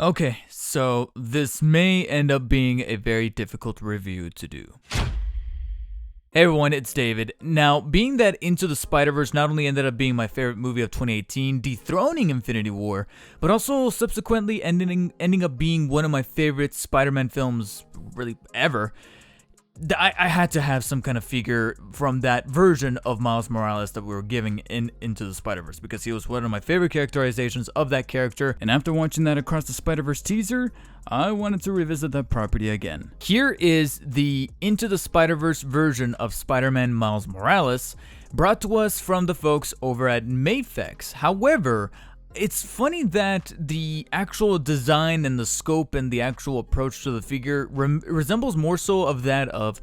Okay, so this may end up being a very difficult review to do. Hey everyone, it's David. Now, being that Into the Spider-Verse not only ended up being my favorite movie of 2018, dethroning Infinity War, but also subsequently ending up being one of my favorite Spider-Man films really ever, I had to have some kind of figure from that version of Miles Morales that we were giving in Into the Spider-Verse, because he was one of my favorite characterizations of that character, and after watching that Across the Spider-Verse teaser, I wanted to revisit that property again. Here is the Into the Spider-Verse version of Spider-Man Miles Morales, brought to us from the folks over at MAFEX. However, it's funny that the actual design and the scope and the actual approach to the figure resembles more so of that of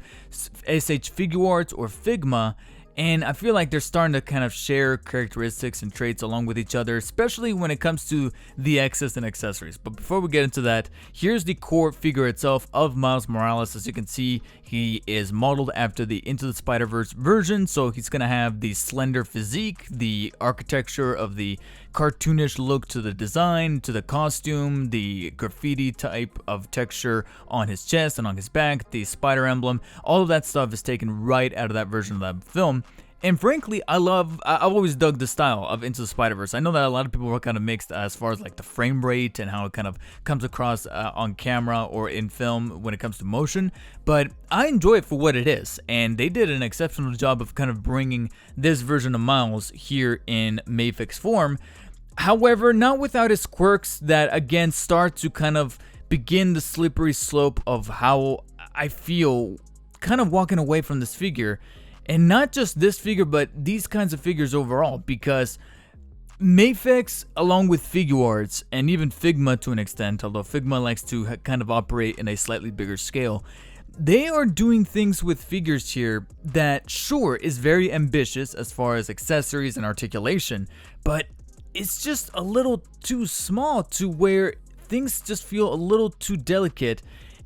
S.H. Figuarts or Figma, and I feel like they're starting to kind of share characteristics and traits along with each other, especially when it comes to the X's and accessories. But before we get into that, here's the core figure itself of Miles Morales. As you can see, he is modeled after the Into the Spider-Verse version, so he's going to have the slender physique, the architecture of the cartoonish look to the design, to the costume, the graffiti type of texture on his chest and on his back, the spider emblem. All of that stuff is taken right out of that version of that film. And frankly, I've always dug the style of Into the Spider-Verse. I know that a lot of people were kind of mixed as far as like the frame rate and how it kind of comes across on camera or in film when it comes to motion, but I enjoy it for what it is, and they did an exceptional job of kind of bringing this version of Miles here in MAFEX form. However, not without its quirks that again start to kind of begin the slippery slope of how I feel kind of walking away from this figure. And not just this figure, but these kinds of figures overall, because MAFEX, along with Figuarts, and even Figma to an extent, although Figma likes to kind of operate in a slightly bigger scale, they are doing things with figures here that, sure, is very ambitious as far as accessories and articulation, but it's just a little too small to where things just feel a little too delicate.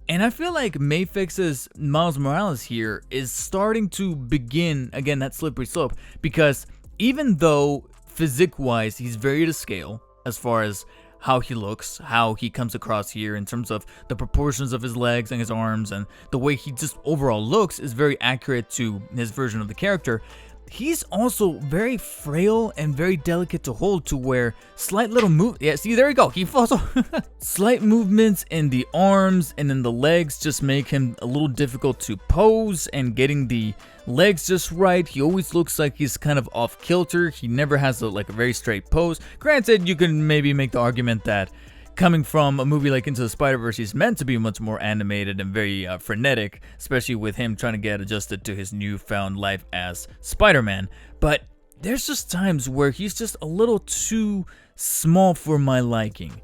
And I feel like MAFEX's Miles Morales here is starting to begin, again, that slippery slope, because even though physique-wise he's very to scale as far as how he looks, how he comes across here in terms of the proportions of his legs and his arms, and the way he just overall looks is very accurate to his version of the character, he's also very frail and very delicate to hold, to where slight little see, there you go, he falls slight movements in the arms and in the legs just make him a little difficult to pose, and getting the legs just right, he always looks like he's kind of off kilter. He never has a very straight pose. Granted, you can maybe make the argument that coming from a movie like Into the Spider-Verse, he's meant to be much more animated and very frenetic, especially with him trying to get adjusted to his newfound life as Spider-Man. But there's just times where he's just a little too small for my liking.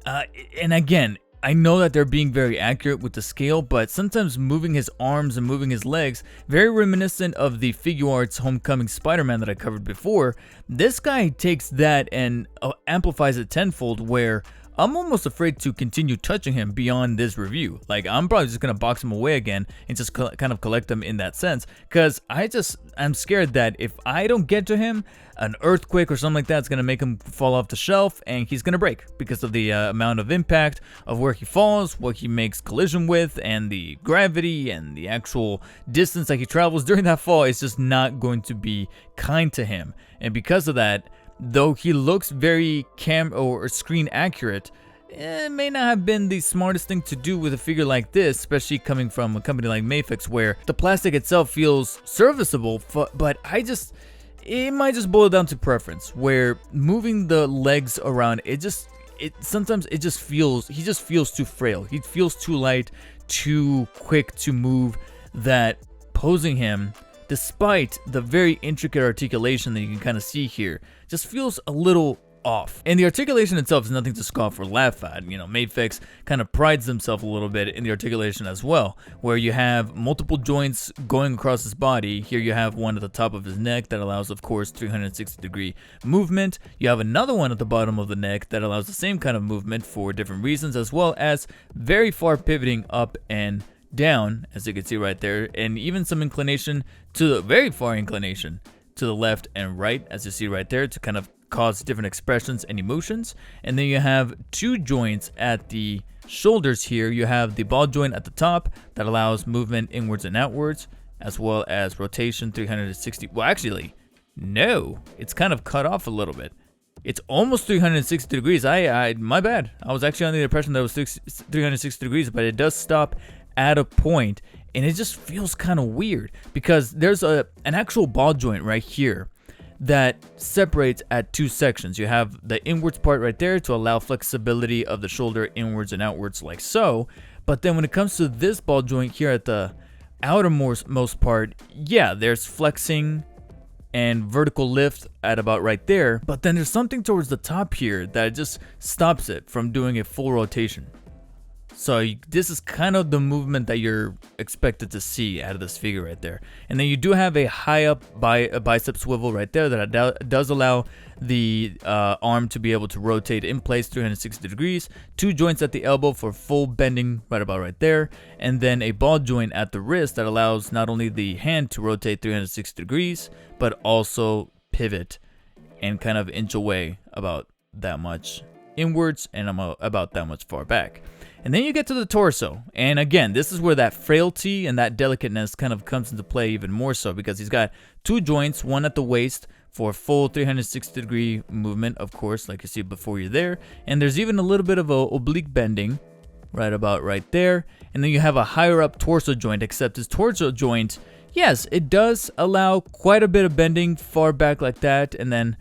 And again, I know that they're being very accurate with the scale, but sometimes moving his arms and moving his legs, very reminiscent of the Figuarts Homecoming Spider-Man that I covered before, this guy takes that and amplifies it tenfold, where I'm almost afraid to continue touching him beyond this review. Like, I'm probably just going to box him away again and just kind of collect him in that sense, because I'm scared that if I don't get to him, an earthquake or something like that is going to make him fall off the shelf, and he's going to break because of the amount of impact of where he falls, what he makes collision with, and the gravity and the actual distance that he travels during that fall is just not going to be kind to him. And because of that, though he looks very or screen accurate, it may not have been the smartest thing to do with a figure like this, especially coming from a company like MAFEX, where the plastic itself feels serviceable, but it might just boil down to preference, where moving the legs around, sometimes he just feels too frail. He feels too light, too quick to move, that posing him, despite the very intricate articulation that you can kind of see here, just feels a little off. And the articulation itself is nothing to scoff or laugh at. You know, MAFEX kind of prides themselves a little bit in the articulation as well, where you have multiple joints going across his body. Here you have one at the top of his neck that allows, of course, 360-degree movement. You have another one at the bottom of the neck that allows the same kind of movement for different reasons, as well as very far pivoting up and down, as you can see right there, and even some inclination to the very far inclination to the left and right, as you see right there, to kind of cause different expressions and emotions. And then you have 2 joints at the shoulders here. You have the ball joint at the top that allows movement inwards and outwards, as well as rotation 360. Well, actually, no, it's kind of cut off a little bit. It's almost 360 degrees. My bad. I was actually under the impression that it was 360 degrees, but it does stop at a point, and it just feels kind of weird because there's an actual ball joint right here that separates at 2 sections. You have the inwards part right there to allow flexibility of the shoulder inwards and outwards like so. But then when it comes to this ball joint here at the outermost part, yeah, there's flexing and vertical lift at about right there. But then there's something towards the top here that just stops it from doing a full rotation. So this is kind of the movement that you're expected to see out of this figure right there. And then you do have a high up bicep swivel right there that does allow the arm to be able to rotate in place 360 degrees. 2 joints at the elbow for full bending right about right there. And then a ball joint at the wrist that allows not only the hand to rotate 360 degrees, but also pivot and kind of inch away about that much inwards and about that much far back. And then you get to the torso, and again, this is where that frailty and that delicateness kind of comes into play even more so, because he's got 2 joints, one at the waist for full 360 degree movement, of course, like you see before you're there, and there's even a little bit of a oblique bending right about right there. And then you have a higher up torso joint, except his torso joint, yes, it does allow quite a bit of bending far back like that, and then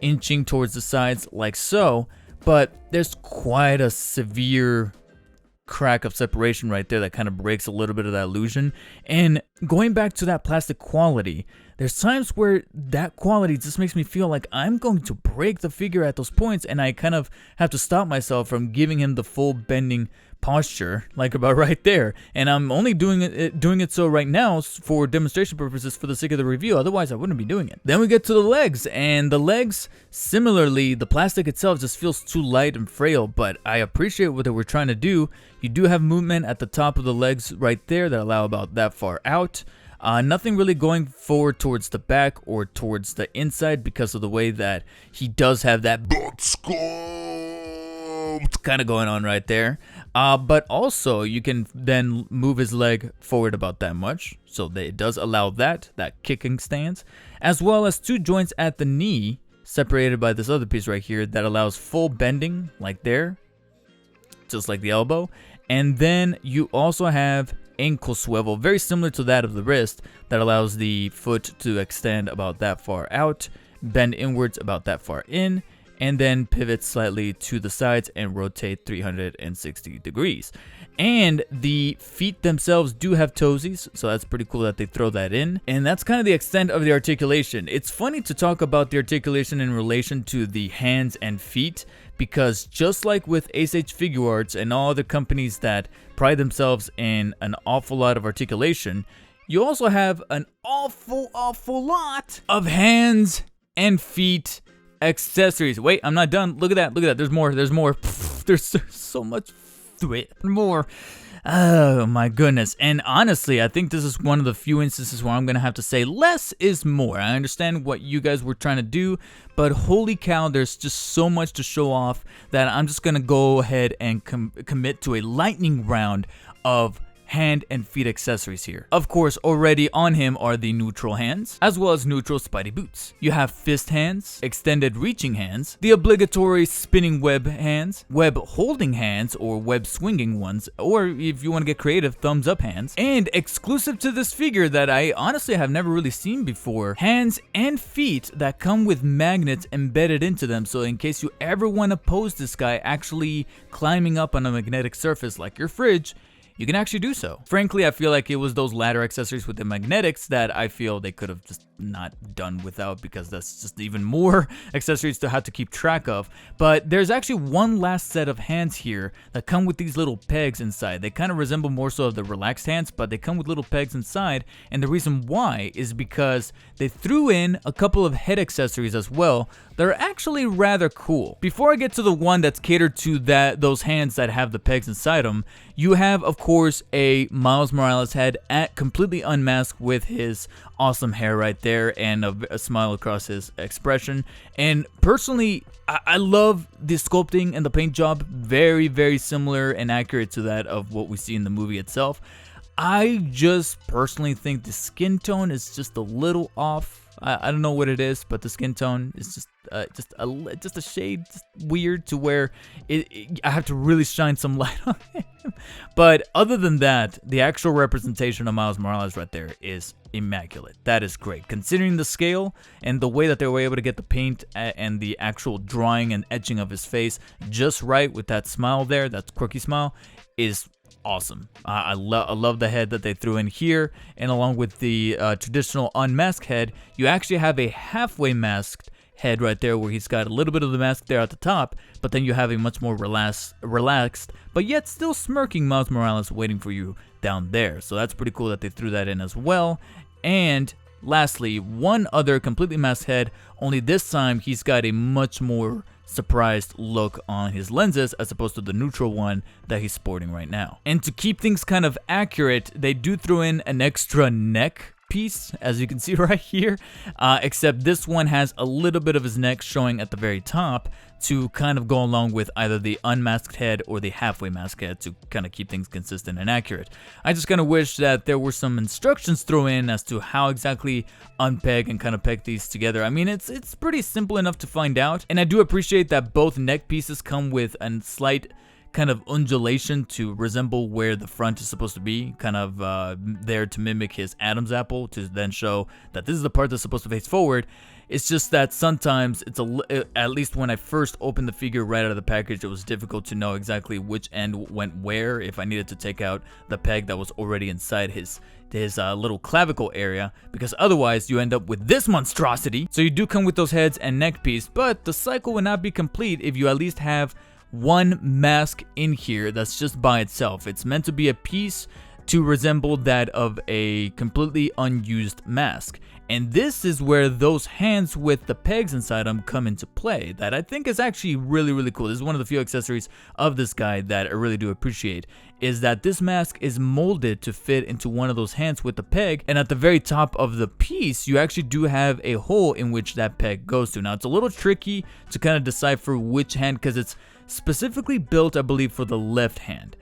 inching towards the sides like so, but there's quite a severe crack of separation right there that kind of breaks a little bit of that illusion. And going back to that plastic quality, there's times where that quality just makes me feel like I'm going to break the figure at those points, and I kind of have to stop myself from giving him the full bending posture, like about right there. And I'm only doing it so right now for demonstration purposes for the sake of the review. Otherwise, I wouldn't be doing it. Then we get to the legs, and the legs, similarly, the plastic itself just feels too light and frail, but I appreciate what they were trying to do. You do have movement at the top of the legs right there that allow about that far out. Nothing really going forward towards the back or towards the inside because of the way that he does have that butt sculpt kind of going on right there. But also you can then move his leg forward about that much, so that it does allow that kicking stance, as well as 2 joints at the knee separated by this other piece right here that allows full bending like there, just like the elbow. And then you also have ankle swivel, very similar to that of the wrist, that allows the foot to extend about that far out, bend inwards about that far in, and then pivot slightly to the sides and rotate 360 degrees. And the feet themselves do have toesies, so that's pretty cool that they throw that in. And that's kind of the extent of the articulation. It's funny to talk about the articulation in relation to the hands and feet, because just like with S.H. Figuarts and all other companies that pride themselves in an awful lot of articulation, you also have an awful lot of hands and feet accessories. Wait, I'm not done. Look at that. There's more. There's so much more. Oh my goodness. And honestly, I think this is one of the few instances where I'm gonna have to say less is more. I understand what you guys were trying to do, but holy cow, there's just so much to show off that I'm just gonna go ahead and commit to a lightning round of hand and feet accessories here. Of course, already on him are the neutral hands, as well as neutral Spidey boots. You have fist hands, extended reaching hands, the obligatory spinning web hands, web holding hands or web swinging ones, or if you want to get creative, thumbs up hands, and exclusive to this figure that I honestly have never really seen before, hands and feet that come with magnets embedded into them, so in case you ever want to pose this guy actually climbing up on a magnetic surface like your fridge, you can actually do so. Frankly, I feel like it was those latter accessories with the magnetics that I feel they could have just not done without, because that's just even more accessories to have to keep track of. But there's actually one last set of hands here that come with these little pegs inside. They kind of resemble more so of the relaxed hands, but they come with little pegs inside, and the reason why is because they threw in a couple of head accessories as well. They're actually rather cool. Before I get to the one that's catered to those hands that have the pegs inside them, you have, of course, a Miles Morales head completely unmasked with his awesome hair right there and a smile across his expression. And personally, I love the sculpting and the paint job. Very, very similar and accurate to that of what we see in the movie itself. I just personally think the skin tone is just a little off. I don't know what it is, but the skin tone is just a shade weird to where I have to really shine some light on him. But other than that, the actual representation of Miles Morales right there is immaculate. That is great. Considering the scale and the way that they were able to get the paint and the actual drawing and etching of his face just right with that smile there, that quirky smile, is awesome. I love the head that they threw in here, and along with the traditional unmasked head, you actually have a halfway masked head right there where he's got a little bit of the mask there at the top, but then you have a much more relaxed but yet still smirking Miles Morales waiting for you down there. So that's pretty cool that they threw that in as well. And lastly, one other completely masked head, only this time he's got a much more surprised look on his lenses as opposed to the neutral one that he's sporting right now. And to keep things kind of accurate, they do throw in an extra neck piece, as you can see right here, except this one has a little bit of his neck showing at the very top to kind of go along with either the unmasked head or the halfway masked head to kind of keep things consistent and accurate. I just kind of wish that there were some instructions thrown in as to how exactly unpeg and kind of peg these together. I mean, it's pretty simple enough to find out, and I do appreciate that both neck pieces come with a slight kind of undulation to resemble where the front is supposed to be, kind of there to mimic his Adam's apple, to then show that this is the part that's supposed to face forward. It's just that sometimes at least when I first opened the figure right out of the package, it was difficult to know exactly which end went where, if I needed to take out the peg that was already inside his little clavicle area, because otherwise you end up with this monstrosity. So you do come with those heads and neck piece, but the cycle would not be complete if you at least have one mask in here that's just by itself. It's meant to be a piece to resemble that of a completely unused mask. And this is where those hands with the pegs inside them come into play, that I think is actually really, really cool. This is one of the few accessories of this guy that I really do appreciate, is that this mask is molded to fit into one of those hands with the peg, and at the very top of the piece, you actually do have a hole in which that peg goes to. Now, it's a little tricky to kind of decipher which hand, because it's specifically built, I believe, for the left hand.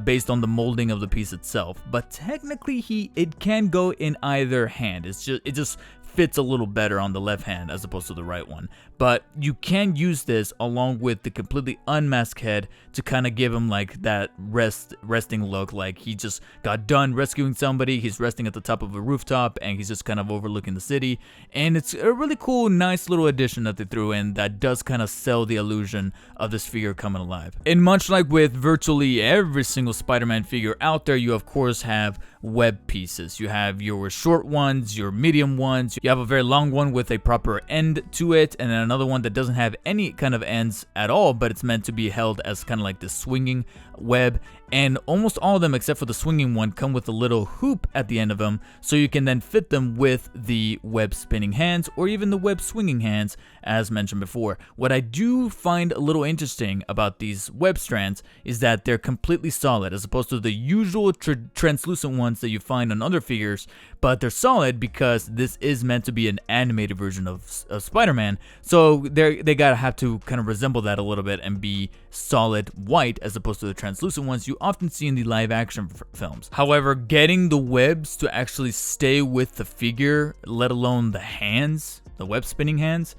Based on the molding of the piece itself, but technically it can go in either hand. It just fits a little better on the left hand as opposed to the right one. But you can use this along with the completely unmasked head to kind of give him like that resting look, like he just got done rescuing somebody, he's resting at the top of a rooftop, and he's just kind of overlooking the city. And it's a really cool, nice little addition that they threw in that does kind of sell the illusion of this figure coming alive. And much like with virtually every single Spider-Man figure out there, you of course have web pieces. You have your short ones, your medium ones, you have a very long one with a proper end to it, and then another one that doesn't have any kind of ends at all, but it's meant to be held as kind of like this swinging web. And almost all of them except for the swinging one come with a little hoop at the end of them, so you can then fit them with the web spinning hands or even the web swinging hands, as mentioned before. What I do find a little interesting about these web strands is that they're completely solid as opposed to the usual translucent ones that you find on other figures, but they're solid because this is meant to be an animated version of Spider-Man, so they gotta have to kind of resemble that a little bit and be solid white as opposed to the translucent ones you often see in the live action films. However, getting the webs to actually stay with the figure, let alone the hands, the web spinning hands,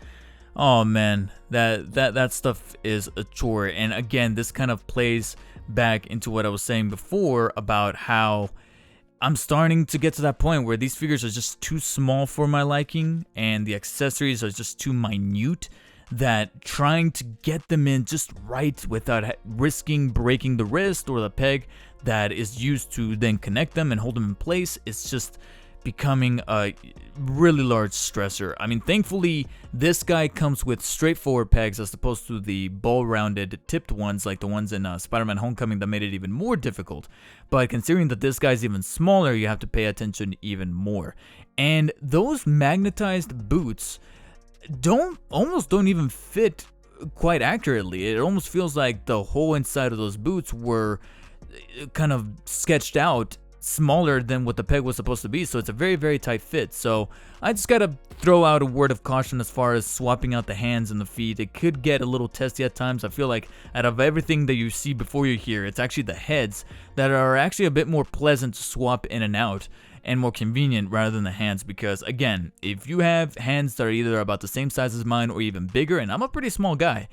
oh man, that stuff is a chore. And again, this kind of plays back into what I was saying before about how I'm starting to get to that point where these figures are just too small for my liking and the accessories are just too minute, that trying to get them in just right without risking breaking the wrist or the peg that is used to then connect them and hold them in place is just becoming a really large stressor. I mean, thankfully, this guy comes with straightforward pegs as opposed to the ball-rounded tipped ones like the ones in Spider-Man Homecoming that made it even more difficult. But considering that this guy's even smaller, you have to pay attention even more. And those magnetized boots almost don't even fit quite accurately. It almost feels like the hole inside of those boots were kind of sketched out smaller than what the peg was supposed to be, so it's a very, very tight fit. So I just gotta throw out a word of caution as far as swapping out the hands and the feet. It could get a little testy at times. I feel like out of everything that you see before you're here, it's actually the heads that are actually a bit more pleasant to swap in and out and more convenient rather than the hands, because again, if you have hands that are either about the same size as mine or even bigger, and I'm a pretty small guy,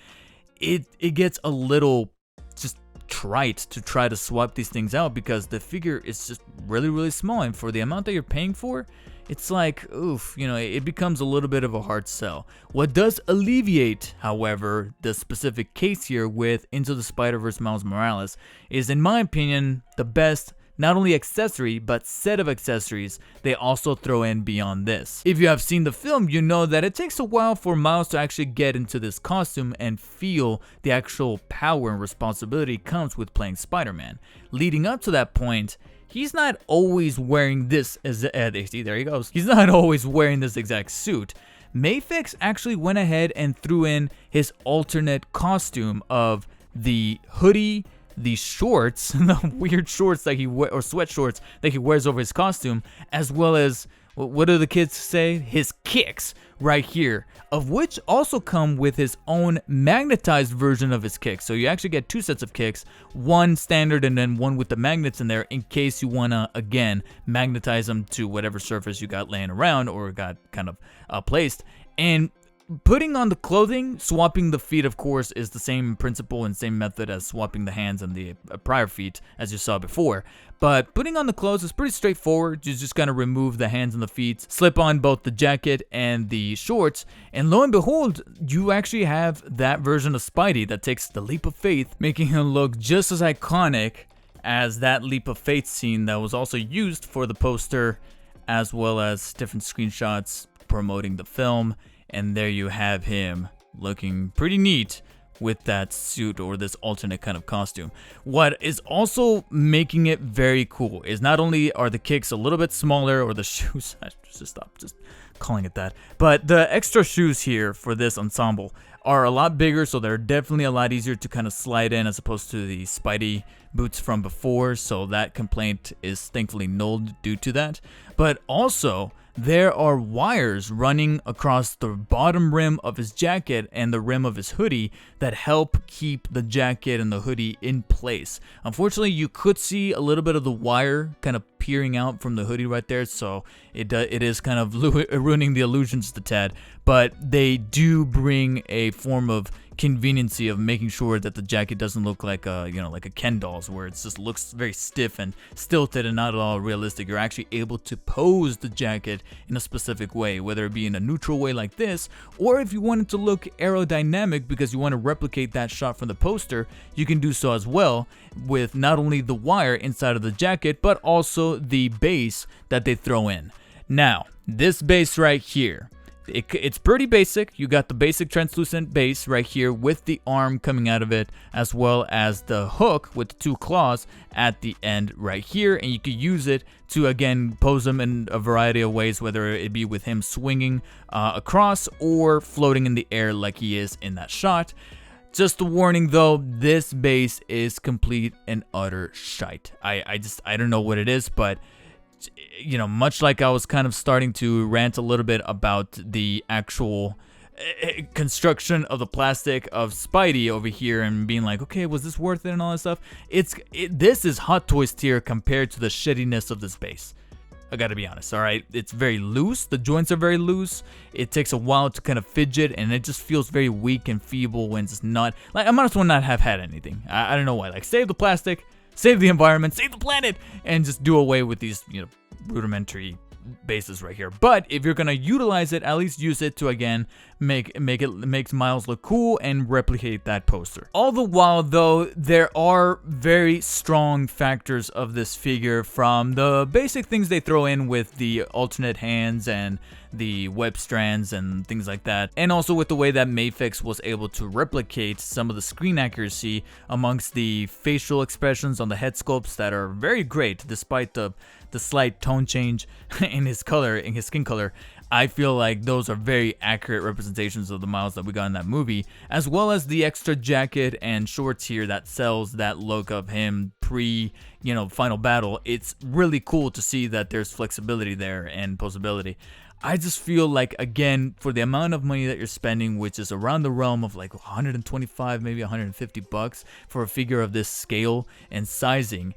it gets a little just trite to try to swap these things out because the figure is just really, really small, and for the amount that you're paying for, it's like, oof, you know, it becomes a little bit of a hard sell. What does alleviate, however, the specific case here with Into the Spider-Verse Miles Morales is, in my opinion, the best not only accessory, but set of accessories they also throw in beyond this. If you have seen the film, you know that it takes a while for Miles to actually get into this costume and feel the actual power and responsibility comes with playing Spider-Man. Leading up to that point, he's not always wearing this as there he goes. He's not always wearing this exact suit. MAFEX actually went ahead and threw in his alternate costume of the hoodie, the shorts, the weird shorts that he wears, or sweat shorts that he wears over his costume, as well as, what do the kids say? His kicks right here, of which also come with his own magnetized version of his kicks. So you actually get two sets of kicks, one standard and then one with the magnets in there in case you want to, again, magnetize them to whatever surface you got laying around or got kind of placed. And putting on the clothing, swapping the feet, of course, is the same principle and same method as swapping the hands and the prior feet, as you saw before. But putting on the clothes is pretty straightforward. You just gotta remove the hands and the feet, slip on both the jacket and the shorts, and lo and behold, you actually have that version of Spidey that takes the leap of faith, making him look just as iconic as that leap of faith scene that was also used for the poster, as well as different screenshots promoting the film. And there you have him looking pretty neat with that suit or this alternate kind of costume. What is also making it very cool is not only are the kicks a little bit smaller, or the shoes, I should stop just calling it that, but the extra shoes here for this ensemble are a lot bigger, so they're definitely a lot easier to kind of slide in as opposed to the Spidey boots from before, so that complaint is thankfully nulled due to that. But also, there are wires running across the bottom rim of his jacket and the rim of his hoodie that help keep the jacket and the hoodie in place. Unfortunately, you could see a little bit of the wire kind of peering out from the hoodie right there, so it is kind of ruining the illusion just a tad. But they do bring a form of conveniency of making sure that the jacket doesn't look like a, like a Ken doll's, where it just looks very stiff and stilted and not at all realistic. You're actually able to pose the jacket in a specific way, whether it be in a neutral way like this, or if you want it to look aerodynamic because you want to replicate that shot from the poster, you can do so as well with not only the wire inside of the jacket, but also the base that they throw in. Now, this base right here, it's pretty basic. You got the basic translucent base right here with the arm coming out of it, as well as the hook with the two claws at the end right here, and you could use it to, again, pose him in a variety of ways, whether it be with him swinging across or floating in the air like he is in that shot. Just a warning though, this base is complete and utter shite. I don't know what it is, but much like I was kind of starting to rant a little bit about the actual construction of the plastic of Spidey over here and being like, okay, was this worth it and all that stuff? This is Hot Toys tier compared to the shittiness of this base. I gotta be honest, alright? It's very loose, the joints are very loose, it takes a while to kind of fidget, and it just feels very weak and feeble when it's not, like, I might as well not have had anything. I don't know why, like, save the plastic, save the environment, save the planet, and just do away with these, rudimentary bases right here. But if you're gonna utilize it, at least use it to, again, make Miles look cool and replicate that poster. All the while though, there are very strong factors of this figure, from the basic things they throw in with the alternate hands and the web strands and things like that, and also with the way that MAFEX was able to replicate some of the screen accuracy amongst the facial expressions on the head sculpts that are very great despite the slight tone change in his color, in his skin color. I feel like those are very accurate representations of the Miles that we got in that movie, as well as the extra jacket and shorts here that sells that look of him pre, final battle. It's really cool to see that there's flexibility there and posability. I just feel like, again, for the amount of money that you're spending, which is around the realm of like 125, maybe 150 bucks for a figure of this scale and sizing,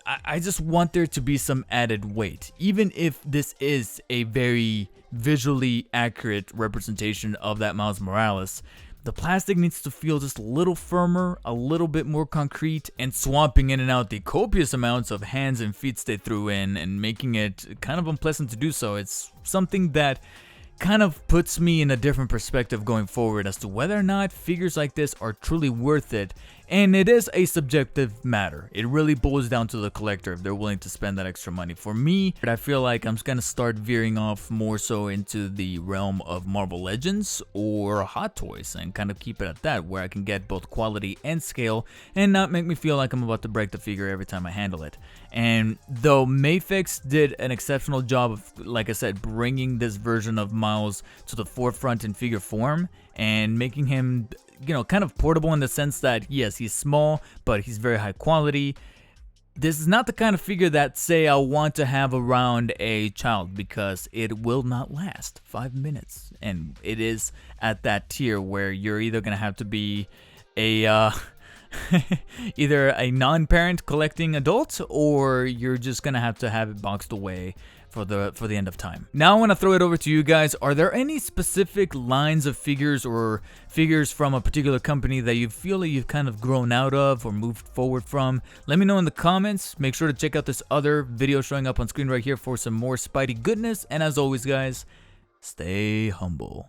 I just want there to be some added weight. Even if this is a very visually accurate representation of that Miles Morales, the plastic needs to feel just a little firmer, a little bit more concrete, and swapping in and out the copious amounts of hands and feet they threw in and making it kind of unpleasant to do so. It's something that kind of puts me in a different perspective going forward as to whether or not figures like this are truly worth it. And it is a subjective matter. It really boils down to the collector if they're willing to spend that extra money. For me, I feel like I'm going to start veering off more so into the realm of Marvel Legends or Hot Toys and kind of keep it at that, where I can get both quality and scale and not make me feel like I'm about to break the figure every time I handle it. And though MAFEX did an exceptional job of, like I said, bringing this version of Miles to the forefront in figure form and making him, kind of portable in the sense that, yes, he's small, but he's very high quality. This is not the kind of figure that, say, I want to have around a child, because it will not last 5 minutes. And it is at that tier where you're either going to have to be a either a non-parent collecting adult, or you're just going to have it boxed away for the end of time. Now I want to throw it over to you guys. Are there any specific lines of figures or figures from a particular company that you feel like you've kind of grown out of or moved forward from? Let me know in the comments. Make sure to check out this other video showing up on screen right here for some more Spidey goodness. And as always, guys, stay humble.